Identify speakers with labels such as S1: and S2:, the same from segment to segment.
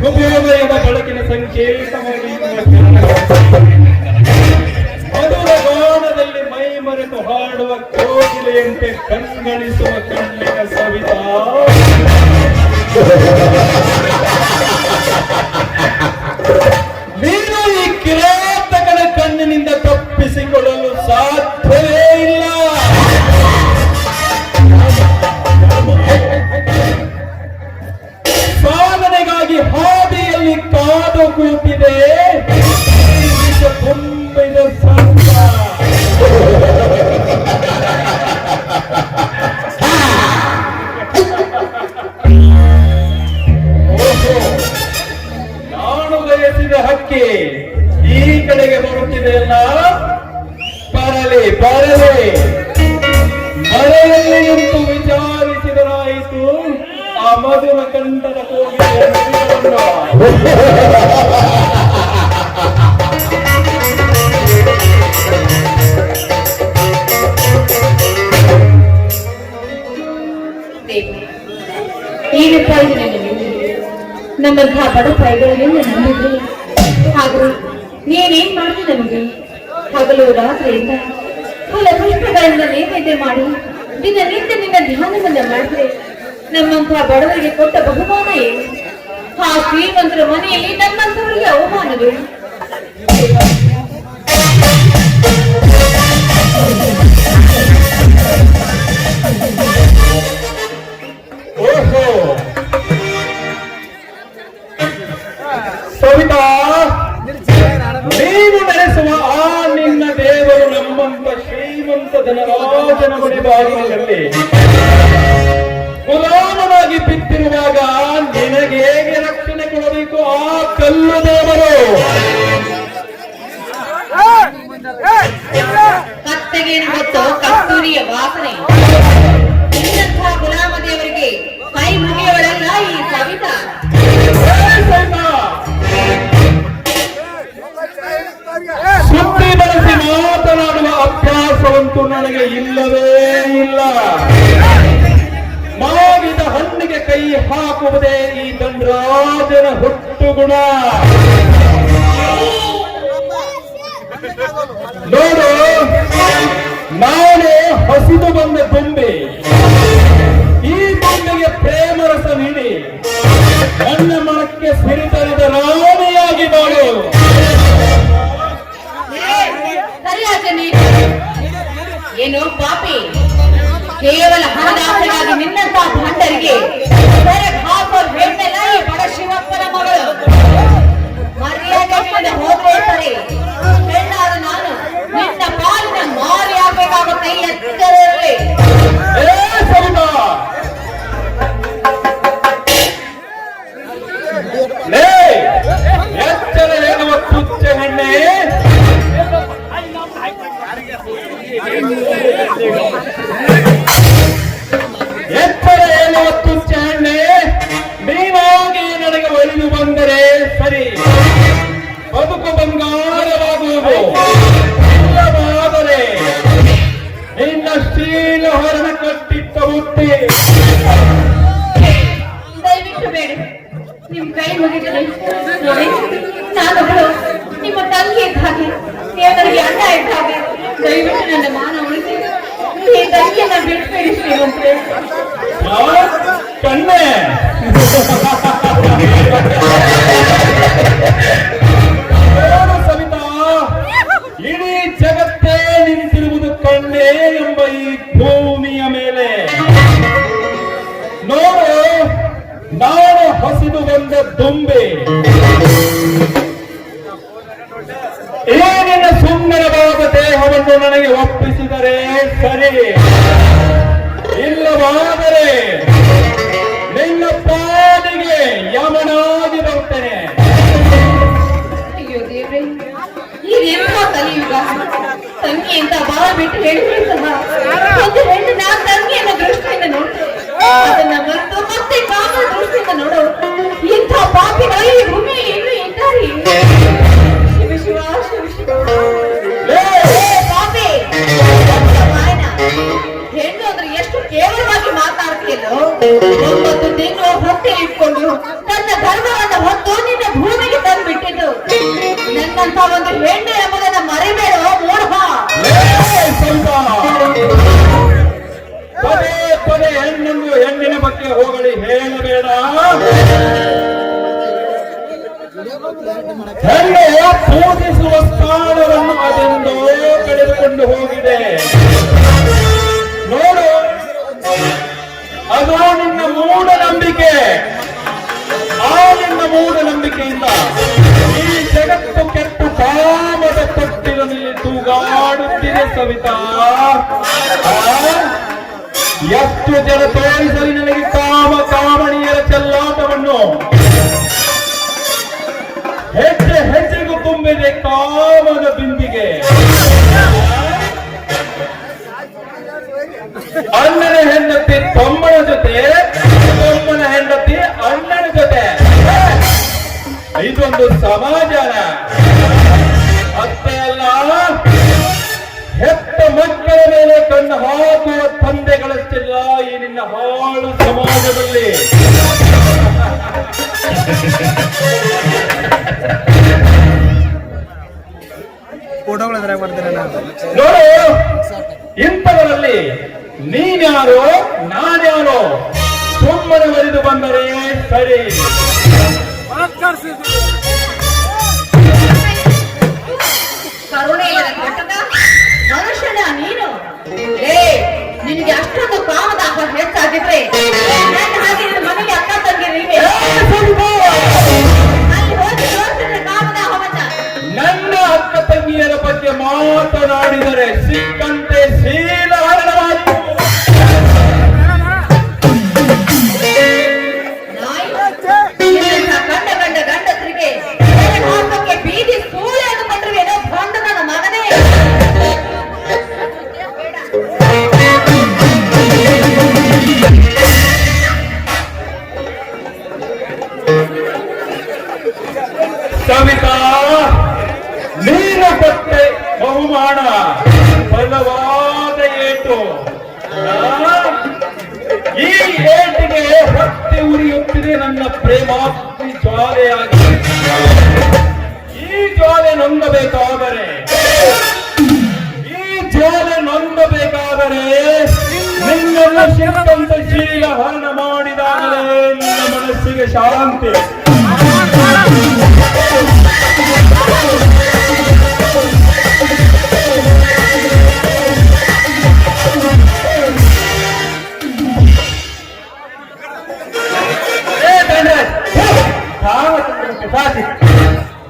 S1: ಶುಭೋದಯದ ಬೆಳಕಿನ ಸಂಕೇತವಾಗಿ ಮಧುರ ಗಾನದಲ್ಲಿ ಮೈ ಮರೆತು ಹಾಡುವ ಕೋಗಿಲೆಯಂತೆ ಕಣ್ಗಳಿಸುವ ಕಣ್ಣಿನ ಸವಿತಾ ನೀನು ಈ ಕಿರಾತಕನ ಕಣ್ಣಿನಿಂದ ತಪ್ಪಿಸಿಕೊಳ್ಳಲು ಸಾಧ್ಯವೇ ಇಲ್ಲ. ಸಾಧನೆಗಾಗಿ ಹಾದಿಯಲ್ಲಿ ಕಾದು ಕೂತಿದೆ ತುಂಬಿದ ಸಂತ. ನಾನು ಬಯಸಿದ ಹಕ್ಕಿ ಈ ಕಡೆಗೆ ಬರುತ್ತಿದೆಯಲ್ಲ, ಬರಲಿ ಬರಲಿ. ಮಳೆಯಲ್ಲಿ ನಿಂತು ವಿಚಾರಿಸಿದರಾಯಿತು ಆ ಮಧುರ ಕಂಠದ
S2: ಈಗ ನಮ್ಮಂತಹ ಬಡ ತಾಯಿಗಳಿಂದ ನಂಬಿದ್ರು ಹಾಗೂ ನೀನೇನ್ ಮಾಡಿ ನಮಗೆ ಹಗಲು ರಾತ್ರಿಯಿಂದ ಫಲ ಪುಷ್ಪಗಳಿಂದ ನೈವೇದ್ಯ ಮಾಡಿ ದಿನನಿತ್ಯ ನಿನ್ನ ಧ್ಯಾನವನ್ನ ಮಾಡಿದ್ರೆ ನಮ್ಮಂತಹ ಬಡವರಿಗೆ ಕೊಟ್ಟ ಬಹುಮಾನ ಏನು? ಆ ಶ್ರೀಮಂತರ ಮನೆಯಲ್ಲಿ ನಮ್ಮಂತವರಿಗೆ ಅವಮಾನವೇನು?
S1: ಓಹೋ ಸವಿತಾ, ನೀನು ನೆನೆಸುವ ಆ ನಿನ್ನ ದೇವರು ನಮ್ಮಂತ ಶ್ರೀಮಂತ ಧನರಾಜನ ಮನೆ ಬಾಗಿಲಿನಲ್ಲಿ ಗುಲಾಮನಾಗಿ ಬಿದ್ದಿರುವಾಗ ನಿನಗೆ ಹೇಗೆ ರಕ್ಷಣೆ ಕೊಡಬೇಕು ಆ ಕಲ್ಲು ದೇವರು?
S2: ಕತ್ತೆಗೆ ಮತ್ತು ಕಸ್ತೂರಿಯ ವಾಸನೆ ಇನ್ನಂತಹ ಗುಲಾಮ ದೇವರಿಗೆ ಕೈ ಮುಗಿಯವಳಲ್ಲ ಈ ಸವಿತಾ.
S1: ಸುದ್ದಿ ಬಳಸಿ ಮಾತನಾಡುವ ಅಭ್ಯಾಸವಂತೂ ನನಗೆ ಇಲ್ಲವೇ ಇಲ್ಲ. ಮಾಗಿದ ಹಣ್ಣಿಗೆ ಕೈ ಹಾಕುವುದೇ ಈ ಧನರಾಜನ ಹುಟ್ಟು ಗುಣ. ನೋಡು, ನಾನು ಹಸಿದು ಬಂದ ದುಂಬಿ. ಈ ದುಂಬಿಗೆ ಪ್ರೇಮರಸ ನೀಡಿ ನನ್ನ ಮನಕ್ಕೆ ಸಿರಿತರಿದ ರಾಣಿಯಾಗಿ ಬಾಳು.
S2: ಏನು ಪಾಪಿ, ಕೇವಲ ಹಣದಾಸೆಗಾಗಿ ನಿನ್ನಂತಹ ಭಂಡರಿಗೆ ಹಾಕೋ ಹೆಣ್ಣೆಲ್ಲ ಈ ಬಡ ಶಿವಪ್ಪನ ಮಗಳು. ಮರ್ಯಾದೆ ಹೋದ್ರೆ ಸರಿ, ಹೆಣ್ಣಾದ ನಾನು ನಿನ್ನ ಪಾಲಿನ ಮಾರಿ ಆಗ್ಬೇಕಾಗುತ್ತೆ. ಎಚ್ಚರ ಇರಲಿ.
S1: ಎಚ್ಚರ ಹೇಳುವ ತುಚ್ಚ ಹೆಣ್ಣೆ, ಎಚ್ಚರ ಹೇಳುವ ತುಚ್ಚ ಹೆಣ್ಣೆ, ನೀನಾಗಿ ನನಗೆ ಒಲಿದು ಬಂದರೆ ಸರಿ, ಬದುಕು ಬಂಗಾರವಾಗುವುದು. ಇಲ್ಲವಾದರೆ ನಿನ್ನ ಶೀಲ ಹೊರನ ಕಟ್ಟಿಟ್ಟ ಬುತ್ತಿ.
S2: ದಯವಿಟ್ಟು ಬೇಡ, ನಿಮ್ ಕೈ ಮುಗಿದರೆ ನೋಡಿ, ನಾನೊಬ್ಬಳು ನಿಮ್ಮ ತಂಗಿ ಇದ್ದ ಹಾಗೆ, ದೇವರಿಗೆ ಅಣ್ಣ ಇದ್ದ ಹಾಗೆ. ದಯವಿಟ್ಟು ನನ್ನ ಮಾನ ಉಳಿಸಿ ಈ ತಂಗಿಯನ್ನ ಬಿಟ್ಬೇಡಿ ಶ್ರೀಮಂತರೆ.
S1: ಕಣ್ಣೆ, ಸವಿತಾ, ಇಡೀ ಜಗತ್ತೇ ನಿಂತಿರುವುದು ಕಣ್ಣೆ ಎಂಬ ಈ ಭೂಮಿಯ ಮೇಲೆ. ನೋಡು, ನಾನು ಹಸಿದು ಬಂದ ದುಂಬೆ. ಏನಿನ ಸುಂದರವಾದ ದೇಹವನ್ನು ನನಗೆ ಒಪ್ಪಿಸಿದರೆ ಸರಿ, ಇಲ್ಲವಾದರೆ ನಿನ್ನ ಪಾಲಿಗೆ ಯಮನಾಗಿ ಬರ್ತೇನೆ.
S2: ಅಯ್ಯೋ ದೇವ್ರೆ, ಇದೆಂಥ ಕಲಿಯುಗ. ತಂಗಿ ಅಂತ ಬಾಳ ಬಿಟ್ಟು ಹೇಳಿದ್ರೆ ಸಹ ಒಂದು ಹೆಣ್ಣು ನಾ ತಂಗಿಯನ್ನ ದೃಷ್ಟಿಯಿಂದ ನೋಡ್ತೇನೆ, ಅದನ್ನ ಮರೆತು ಮತ್ತೆ ಕಾಮದ ದೃಷ್ಟಿಯಿಂದ ನೋಡು. ಇಂಥ ಪಾಪಿಗಳು ಈ ಭೂಮಿ ಇನ್ನೂ ಇದ್ದಾರೆ. ಶಿವ ಶಿವ ಶಿವ ಶಿವ. ಪಾಪಿ, ಹೆಣ್ಣು ಅಂದ್ರೆ ಎಷ್ಟು ಕೇವಲವಾಗಿ ಮಾತಾಡ್ತೀಯಲ್ಲೋ.
S1: ಕೇಳಬೇಡ. ಹೆಣ್ಣು ಪೂಜಿಸುವ ಸ್ಥಾನವನ್ನು ಅದೆಂದೋ ಕಳೆದುಕೊಂಡು ಹೋಗಿದೆ. ನೋಡು, ಅದು ನಿನ್ನ ಮೂಢನಂಬಿಕೆ. ಆ ನಿನ್ನ ಮೂಢನಂಬಿಕೆಯಿಂದ ಈ ಜಗತ್ತು ಕೆಟ್ಟು ಕಾಮದ ತೊಟ್ಟಿಲಿನಲ್ಲಿ ತೂಗಾಡುತ್ತಿದೆ ಸವಿತಾ. ಎಷ್ಟು ಜನ ತೋರಿಸಲಿ ನನಗೆ ಕಾಮಣಿಯರ ಚೆಲ್ಲಾಟವನ್ನು. ಹೆಜ್ಜೆ ಹೆಜ್ಜೆಗೂ ತುಂಬಿದೆ ಕಾಮದ ಬಿಂದಿಗೆ. ಅಣ್ಣನ ಹೆಂಡತಿ ತಮ್ಮನ ಜೊತೆ, ತಮ್ಮನ ಹೆಂಡತಿ ಅಣ್ಣನ ಜೊತೆ. ಇದೊಂದು ಸಮಾಜಾನ ಅಷ್ಟೇ ಅಲ್ಲ, ಹೆತ್ತ ಮಕ್ಕಳ ಮೇಲೆ ಕಣ್ಣು ಹಾಕುವ ತಂದೆಗಳಷ್ಟಿಲ್ಲ ಈ ನಿನ್ನ ಹಾಳು ಸಮಾಜದಲ್ಲಿ. ನೋಡು, ಇಂಥವರಲ್ಲಿ ನೀನ್ಯಾರೋ ನಾನ್ಯಾರೋ ಸುಮ್ಮನೆ ಬರೆದು ಬಂದರೆ ಸರಿ.
S2: ಕರುಣೆ ಘಟಕ ಮನುಷ್ಯನ ನೀನು. ನಿನಗೆ ಅಷ್ಟೊಂದು ಕಾಮದಾಹ ಹೆಚ್ಚಾಗಿದ್ರೆ ನನ್ನ ಹಾಗೆ ನಿನ್ನ ಮನೆಗೆ ಅಕ್ಕ ತಂಗಿರಿಗೆ ಅಲ್ಲಿ ಹೋಗಿ ತೋರಿಸಿದ್ರೆ ಕಾಮದಾಹವನ್ನ.
S1: ನನ್ನ ಅಕ್ಕ ತಂಗಿಯರ ಬಗ್ಗೆ ಮಾತನಾಡಿದರೆ ಸಿಕ್ಕಂತೆ ಶೀಲ ಹರಣವಾಗಿ
S2: ಗಂಡ ಗಂಡಸರಿಗೆ ಹಾಕಕ್ಕೆ ಬೀದಿ ಸೂಳೆ ಅಂದುಕೊಂಡ್ರೇನೋ ಬಂದ ನನ್ನ ಮಗನೇ.
S1: ಸವಿತಾ, ನೀನು ಕೊಟ್ಟೆ ಬಹುಮಾನ ಬಲವಾದ ಏಟು. ಈ ಏಟಿಗೆ ಹೊಟ್ಟೆ ಉರಿಯುತ್ತಿದೆ ನನ್ನ ಪ್ರೇಮಾಗ್ನಿ ಜ್ವಾಲೆಯಾಗಿ. ಈ ಜ್ವಾಲೆ ನೊಂದಬೇಕಾದರೆ ನಿನ್ನೆಲ್ಲ ಶಿವಕಂತ ಶೀಲ ಹರಣ ಮಾಡಿದಾಗಲೇ ನಿನ್ನ ಮನಸ್ಸಿಗೆ ಶಾಂತಿ.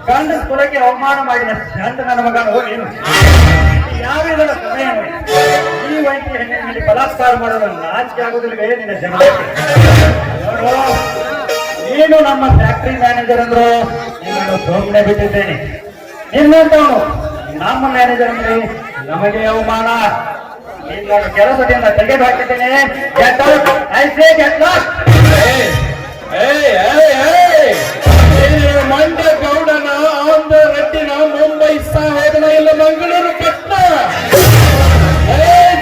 S3: ಕಾಂಗ್ರೆಸ್ ಕುಲಕ್ಕೆ ಅವಮಾನ ಮಾಡಿದ ಶಾಂತ ನನ್ನ ಮಗನು ಏನು ಯಾವ್ಯಾವ ಸಮಯ ಈ ವಯಸ್ಸಿನ ಹೆಣ್ಣಿನಲ್ಲಿ ಬಲಾತ್ಕಾರ ಮಾಡೋದು ನಾಚಿಕೆ ಆಗೋದಿಲ್ವೇ ನಿನ್ನ ಜನ? ನೀನು ನಮ್ಮ ಫ್ಯಾಕ್ಟರಿ ಮ್ಯಾನೇಜರ್ ಅಂದ್ರು ನಿನ್ನನ್ನು ಸುಮ್ಮನೆ ಬಿಟ್ಟಿದ್ದೇನೆ. ನಿನ್ನಂತವನು ನಮ್ಮ ಮ್ಯಾನೇಜರ್ ಅಂದ್ರೆ ನಮಗೆ ಅವಮಾನ. ನಿನ್ನ ಕೆಲಸದಿಂದ ತೆಗೆದು ಹಾಕಿದ್ದೇನೆ.
S1: ಮಂಡ್ಯ ಗೌಡನ, ಆಂಧ್ರ ರೆಡ್ಡಿನ, ಮುಂಬೈ ಸಾಹೇಬನ, ಇಲ್ಲ ಮಂಗಳೂರು ಪಟ್ನ.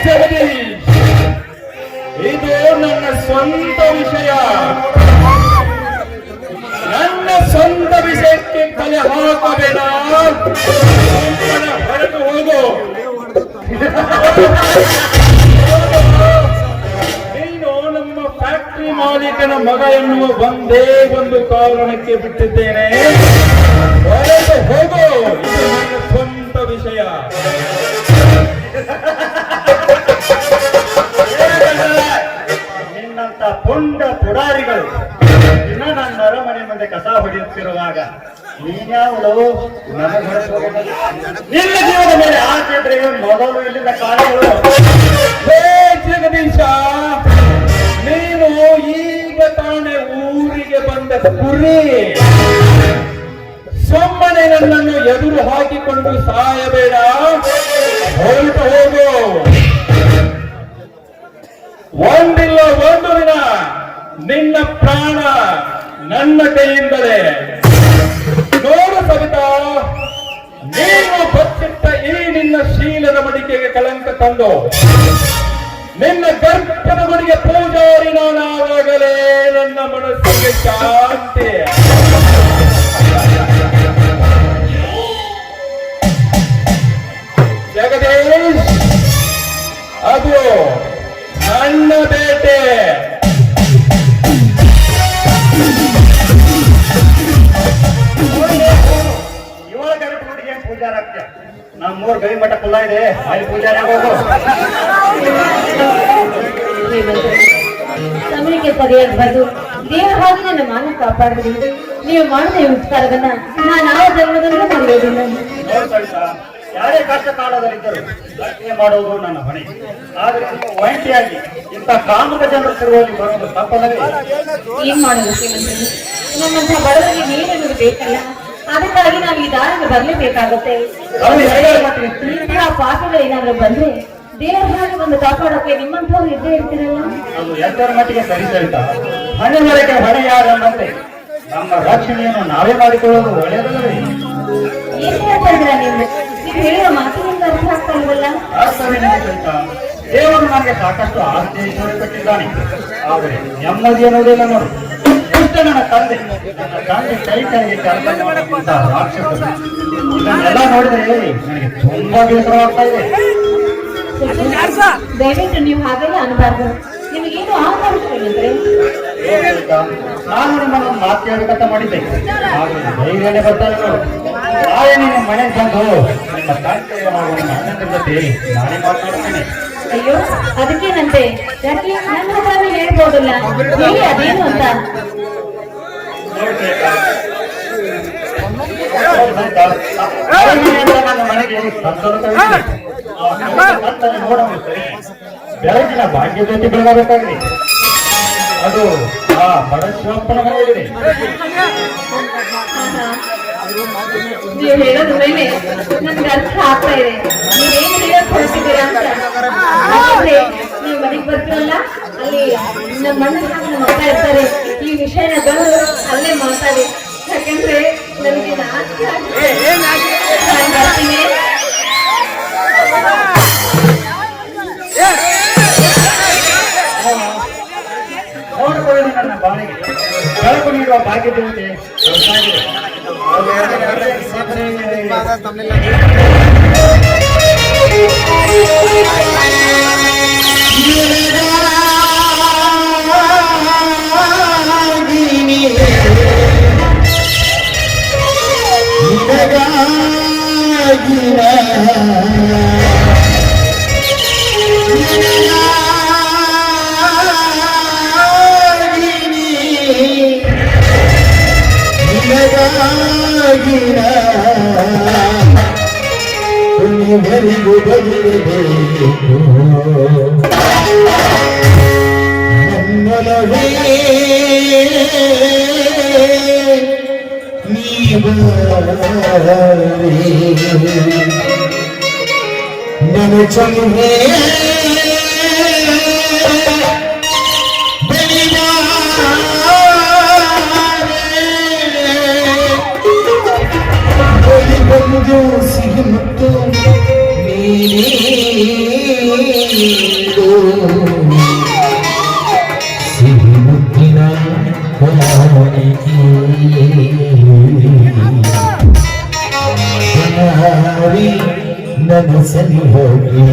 S1: ಜಗದೀಶ್, ಇದು ನನ್ನ ಸ್ವಂತ ವಿಷಯ. ನನ್ನ ಸ್ವಂತ ವಿಷಯಕ್ಕೆ ತಲೆ ಹಾಕಬೇಡ. ಹೊರಟು ಹೋಗು. ನೀನು ನಮ್ಮ ಫ್ಯಾಕ್ಟರಿ ಮಾಲೀಕನ ಮಗ ಎನ್ನುವ ಒಂದೇ ಒಂದು ಕಾರಣಕ್ಕೆ ಬಿಟ್ಟಿದ್ದೇನೆ. ಹೊರಟು ಹೋಗು. ಇದು ನನ್ನ ಸ್ವಂತ ವಿಷಯ.
S3: ನಿನ್ನಂತ ಪುಂಡ ಪುಡಾರಿಗಳು ದಿನ ನನ್ನ ಅರಮನೆ ಮುಂದೆ ಕಸ ಹೊಡೆಯುತ್ತಿರುವಾಗ ನೀನ್ಯಾವಳು ನಿನ್ನ ಜೀವದ ಮೇಲೆ ಆಸೆ ಇದ್ರೆ ಮೊದಲು ಇಲ್ಲಿಂದ ಕಾಲಗಳು.
S1: ಜಗದೀಶ, ನೀನು ಈಗ ತಾನೇ ಊರಿಗೆ ಬಂದ ಕುರಿ. ಸುಮ್ಮನೆ ನನ್ನನ್ನು ಎದುರು ಹಾಕಿಕೊಂಡು ಸಾಯಬೇಡ. ಹೊರಟು ಹೋಗು. ಒಂದಿಲ್ಲ ಒಂದು ದಿನ ನಿನ್ನ ಪ್ರಾಣ ನನ್ನ ಕೈಯಿಂದಲೇ. ನೋಡು ಸವಿತಾ, ನೀನು ಬಚ್ಚಿಟ್ಟ ಈ ನಿನ್ನ ಶೀಲದ ಮಡಿಕೆಗೆ ಕಳಂಕ ತಂದು ನಿನ್ನ ಗರ್ಭದ ಮಡಿಗೆ ಪೂಜಾರಿ ನಾನಾವಾಗಲೇ ನನ್ನ ಮನಸ್ಸಿಗೆ ಶಾಂತಿ. ಜಗದೀಶ್, ಅದು ನನ್ನ ಬೇಟೆ.
S3: ಗೈ ಮಠ ಕುಲ್ಲ ಇದೆ, ಅಲ್ಲಿ ಪೂಜಾರಿ ಆಗೋದು.
S2: ಶ್ರೀಮಂತರೇ, ಸಮಯಕ್ಕೆ ಸರಿಯಾಗಿ ಬಂದು ದೇವರ ಹಾಗೆ ನನ್ನ ಮಾನ ಕಾಪಾಡಿದ್ರಿ. ನೀವು ಮಾಡಿದ ಈ ಉಪಕಾರವನ್ನ ನಾನು ಆ ಜನ್ಮದಲ್ಲೂ ಮರೆಯೋದಿಲ್ಲ.
S3: ನೋಡ್ ಸವಿತಾ, ಯಾರೇ ಕಷ್ಟ ಕಾಲದಲ್ಲಿದ್ದರು ರಕ್ಷಣೆ ಮಾಡೋದು ನನ್ನ ಹೊಣೆ. ಆದ್ರೆ ನೀವು ಒಂಟಿಯಾಗಿ ಇಂಥ ಕಾಮಕ ಜನರ ತಿರುವಲ್ಲಿ ಬರೋದು ತಪ್ಪಲ್ಲವೇ?
S2: ಏನ್ ಮಾಡೋದು ಶ್ರೀಮಂತರೇ, ನಮ್ಮಂಥ ಬಡವರಿಗೆ ನೀರೇನು ಬೇಕಲ್ಲ, ಅದಕ್ಕಾಗಿ ನಾವು ಈ ದಾರಿಗೆ ಬರಲೇಬೇಕಾಗುತ್ತೆ.
S3: ಅದು ಹೇಗೆ ಮಾಡ್ತೀವಿ?
S2: ಇಂತಹ ಪಾಪಗಳು ಏನಾದ್ರು ಬಂದ್ರೆ ದೇವರ ಹಾಗೆ ಒಂದು ಕಾಪಾಡೋಕೆ ನಿಮ್ಮಂಥವ್ರು ಇದ್ದೇ ಇರ್ತೀರಲ್ಲ.
S3: ಅದು ಎಷ್ಟರ ಮಟ್ಟಿಗೆ ಸರಿ ಸವಿತಾ, ಹಣೆ ಮರಕ್ಕೆ ಹೊಣೆ ಯಾರಂತೆ ನಮ್ಮ ರಕ್ಷಣೆಯನ್ನು ನಾವೇ ಮಾಡಿಕೊಳ್ಳೋದು ಒಳ್ಳೆಯದಲ್ಲವೇ?
S2: ಏನ್ ಹೇಳ್ತಾ ಇದ್ದೀರಾ ನೀವು? ನೀವು ಹೇಳುವ ಮಾತಿನಿಂದ ಅರ್ಥ ಆಗ್ತಾ ಇಲ್ವಲ್ಲ.
S3: ವಾಸ್ತವವೇನಿದೆ ಸವಿತಾ, ದೇವರು ನನಗೆ ಸಾಕಷ್ಟು ಆಸ್ತಿ ಐಶ್ವರ್ಯ ಕೊಟ್ಟಿದ್ದಾನೆ. ಆದರೆ ನೆಮ್ಮದಿ ಅನ್ನೋದಿಲ್ಲ ನೋಡು. ಎಷ್ಟು ನನ್ನ ತಂದೆ ಕೈ ಕೆಳಗೆ ಕೆಲಸ ಮಾಡುವಂತ ರಾಕ್ಷಸರು. ಇದನ್ನೆಲ್ಲ ನೋಡಿದ್ರೆ ನನಗೆ ತುಂಬಾ ಬೇಸರವಾಗ್ತಾ ಇದೆ.
S2: ದಯವಿಟ್ಟು ನೀವು ಹಾಗೆಲ್ಲ ಅನ್ಬಾರ್ದು. ನಿಮಗೇನು ಆಗಂದ್ರೆ
S3: ನಾನು ನಿಮ್ಮನ್ನು ಮಾತು ಕೇಳಬೇಕಂತ ಮಾಡಿದ್ದೆ, ಆದ್ರೆ ಧೈರ್ಯನೇ ಬರ್ತಾನೆ ನೋಡು. ನಾಳೆ ನಿಮ್ಮ ಮನೆಗೆ ಬಂದು ನಿಮ್ಮ ತಂದೆ ಮಾಡುವ ಅಣ್ಣನ ಜೊತೆ ನಾನೇ ಮಾತನಾಡ್ತೇನೆ.
S2: ಅಯ್ಯೋ, ಅದಕ್ಕೇನಂತೆ? ಯಾಕೆ ನನ್ನ ಹತ್ರನೇ ಹೇಳ್ಬೋದಲ್ಲ, ಹೇಳಿ ಅದೇನು ಅಂತ.
S3: ನನ್ನ ಮನೆಗೆ ನೋಡೋದು ಬೆಳಗಿನ ಭಾಗ್ಯ ಜ್ಯೋತಿ ಬೆಳಗಬೇಕಾಗಿದೆ. ಅದು ಆ ಬಡ ಶಿವಪ್ಪನ ಮನೆಯಾಗಿದೆ.
S2: ನೀವು ಹೇಳೋದ್ರ ಮೇಲೆ ನನ್ಗೆ ಅರ್ಥ ಆಗ್ತಾ ಇದೆ, ನೀವೇನು ಹೇಳಕ್ ಹೊರಟಿದ್ದೀರಾ ಅಂತ. ಹಾಗಾದ್ರೆ ನೀವು ಮನೆಗೆ ಬರ್ತೀರಲ್ಲ, ಅಲ್ಲಿ ನಮ್ಮ ನಮ್ಮ ಅಕ್ಕ ಇರ್ತಾರೆ. ಈ ವಿಷಯನ ಬಂದು ಅಲ್ಲೇ ಮಾತಾಡಿ, ಯಾಕಂದ್ರೆ ನನಗೆ ನಾಚಿಕೆ ಆಗ್ತಿದೆ. ನಾನು ಬರ್ತೀನಿ.
S3: ನೋಡಿಕೊಳ್ಳಿ ನನ್ನ ಬಾಳಿಗೆ ಬೆಳಕು ನೀಡುವ ಭಾಗ್ಯ ದೇವತೆ ದೊಡ್ಡದಾಗಿದೆ.
S4: ನನ್ನ ಚಂದ್ರೇ ಬಂದು ಸಿಹಿ ಮತ್ತು ಸಿಹಿ ಮುತ್ತಿನ ನನ್ನ ಸರಿ ಹೋಗಿ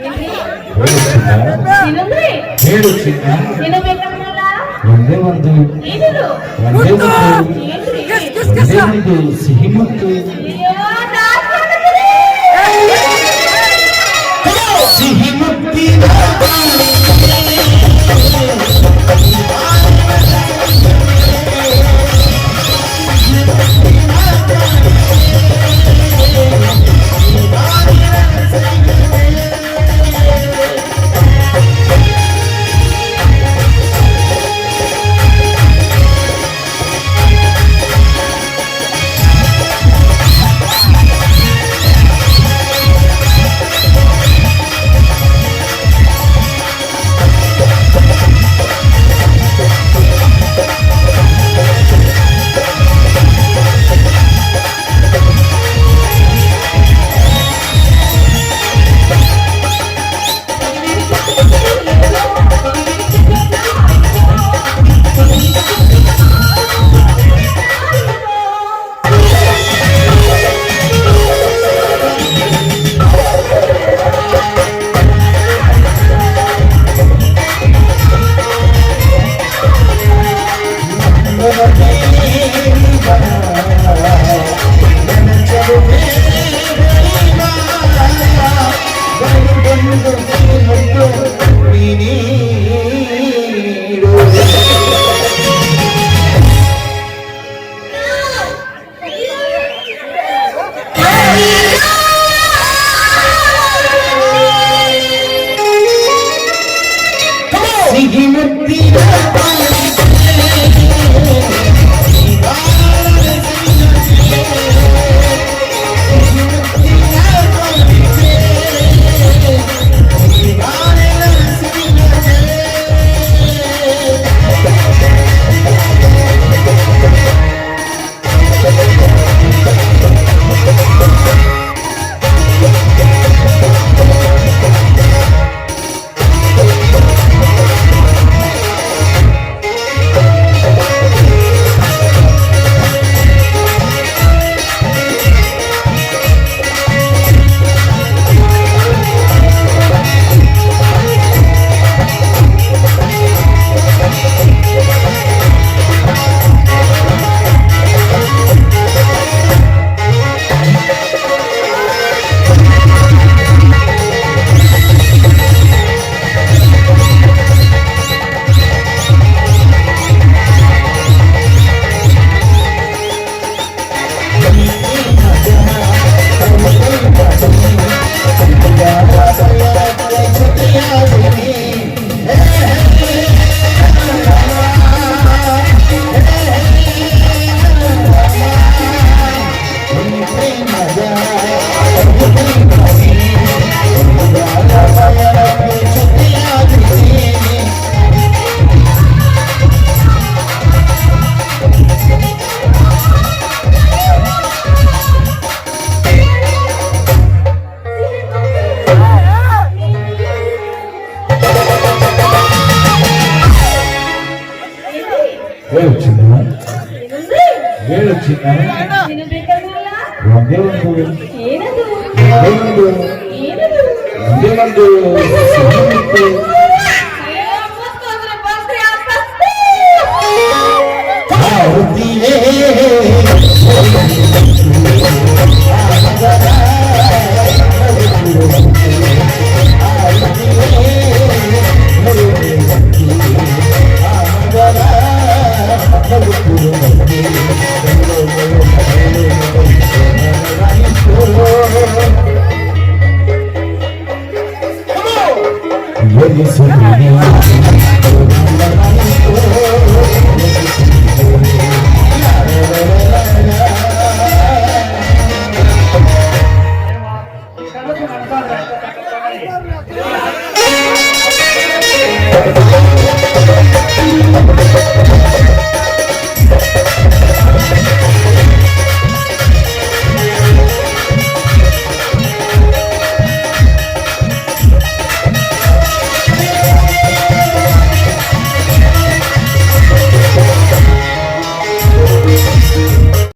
S2: ಏನ್ರಿ?
S4: ಹೇಳು ಚಿನ್ನ
S2: ಏನಂದ್ರೆ
S4: ಹೇಳು ಚಿನ್ನ
S2: ಏನೋ ಬೇಕನ್ನಲ್ಲ?
S4: ಒಂದೇ ಒಂದು
S2: ಏನಿದು?
S4: ಒಂದೇ ಒಂದು
S2: ಏನ್ರಿ?
S4: ಒಂದೇ ಒಂದು ಸಿಹಿ ಮುತ್ತು
S2: ಅಯ್ಯೋ, ನಾಚಿಕೆ ಆಗುತ್ತದೆ.
S4: ಸಿಹಿ ಮುತ್ತಿನ ಸಿಹಿ ಮುತ್ತಿನ ಹೇಳು ಚಿನ್ನ
S2: ಏನಂದ್ರೆ?
S4: ಹೇಳು ಚಿನ್ನ
S2: ಏನು ಬೇಕನ್ನಲ್ಲ?
S4: ಒಂದೇ ಒಂದು
S2: ಏನದು?
S4: ಒಂದೇ ಒಂದು
S2: ಏನದು?
S4: ಒಂದೇ ಒಂದು ಸಿಹಿ ಮುತ್ತು